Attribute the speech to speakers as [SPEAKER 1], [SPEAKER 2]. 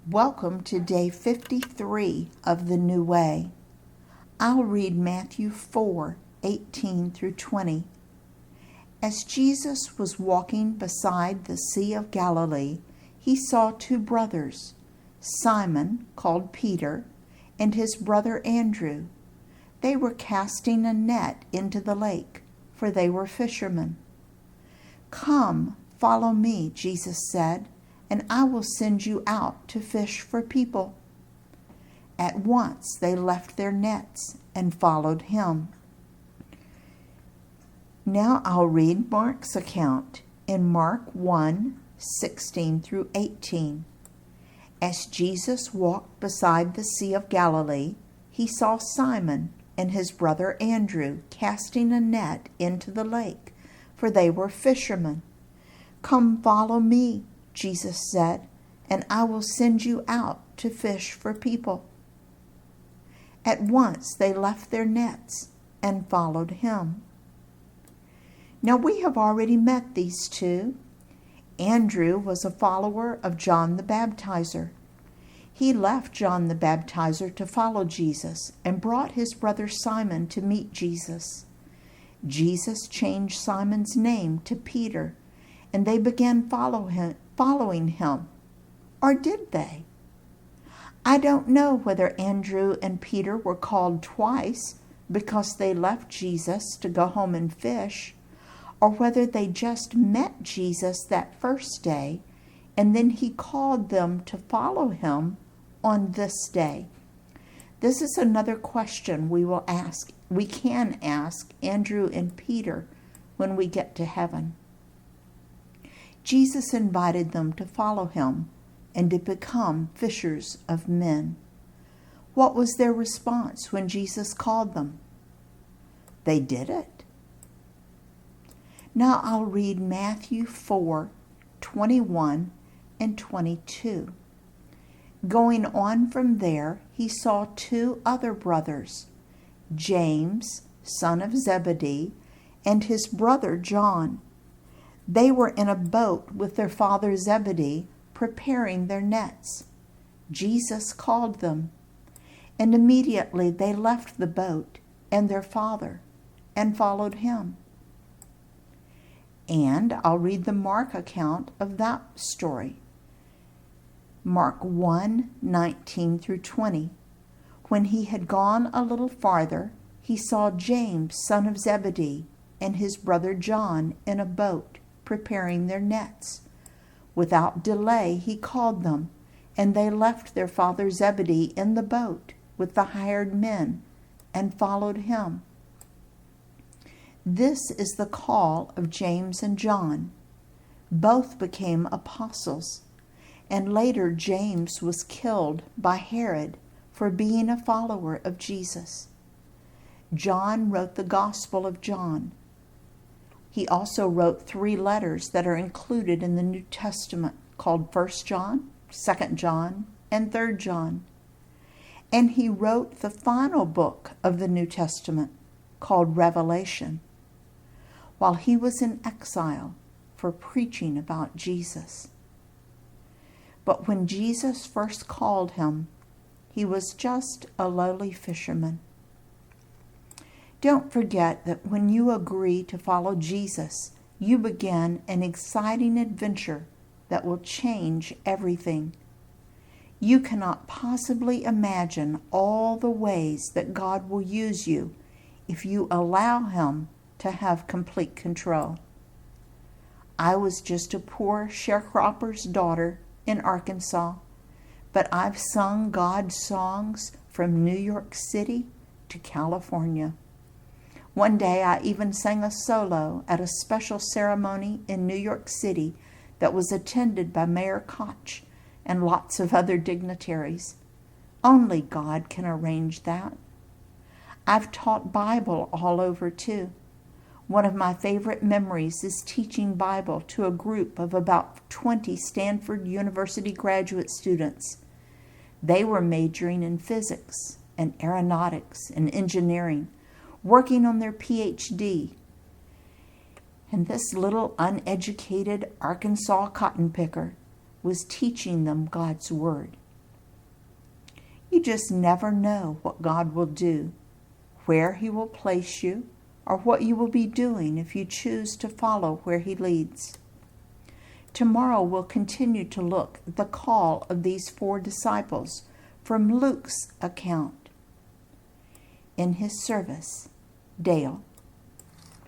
[SPEAKER 1] Welcome to day 53 of the New Way. I'll read Matthew 4:18 through 20. As Jesus was walking beside the Sea of Galilee, he saw two brothers, Simon, called Peter, and his brother Andrew. They were casting a net into the lake, for they were fishermen. "Come, follow me," Jesus said, "and I will send you out to fish for people." At once they left their nets and followed him. Now I'll read Mark's account in Mark 1:16 through 18. As Jesus walked beside the Sea of Galilee, he saw Simon and his brother Andrew casting a net into the lake, for they were fishermen. "Come, follow me," Jesus said, "and I will send you out to fish for people." At once they left their nets and followed him. Now we have already met these two. Andrew was a follower of John the Baptizer. He left John the Baptizer to follow Jesus and brought his brother Simon to meet Jesus. Jesus changed Simon's name to Peter, and they began following him. Or did they? I don't know whether Andrew and Peter were called twice because they left Jesus to go home and fish, or whether they just met Jesus that first day and then he called them to follow him on this day. This is another question we can ask Andrew and Peter when we get to heaven. Jesus invited them to follow him and to become fishers of men. What was their response when Jesus called them? They did it. Now I'll read Matthew 4:21 and 22. Going on from there, he saw two other brothers, James, son of Zebedee, and his brother John. They were in a boat with their father Zebedee, preparing their nets. Jesus called them, and immediately they left the boat and their father and followed him. And I'll read the Mark account of that story. Mark 1:19 through 20. When he had gone a little farther, he saw James, son of Zebedee, and his brother John in a boat, preparing their nets. Without delay he called them, and they left their father Zebedee in the boat with the hired men and followed him. This is the call of James and John. Both became apostles, and later James was killed by Herod for being a follower of Jesus. John wrote the Gospel of John. He also wrote 3 letters that are included in the New Testament called 1 John, 2 John, and 3 John. And he wrote the final book of the New Testament called Revelation while he was in exile for preaching about Jesus. But when Jesus first called him, he was just a lowly fisherman. Don't forget that when you agree to follow Jesus, you begin an exciting adventure that will change everything. You cannot possibly imagine all the ways that God will use you if you allow him to have complete control. I was just a poor sharecropper's daughter in Arkansas, but I've sung God's songs from New York City to California. One day I even sang a solo at a special ceremony in New York City that was attended by Mayor Koch and lots of other dignitaries. Only God can arrange that. I've taught Bible all over too. One of my favorite memories is teaching Bible to a group of about 20 Stanford University graduate students. They were majoring in physics and aeronautics and engineering, working on their PhD. And this little uneducated Arkansas cotton picker was teaching them God's Word. just never know what God will do, where He will place you, or what you will be doing if you choose to follow where He leads. Tomorrow we'll continue to look at the call of these 4 disciples from Luke's account. In his service, Dale.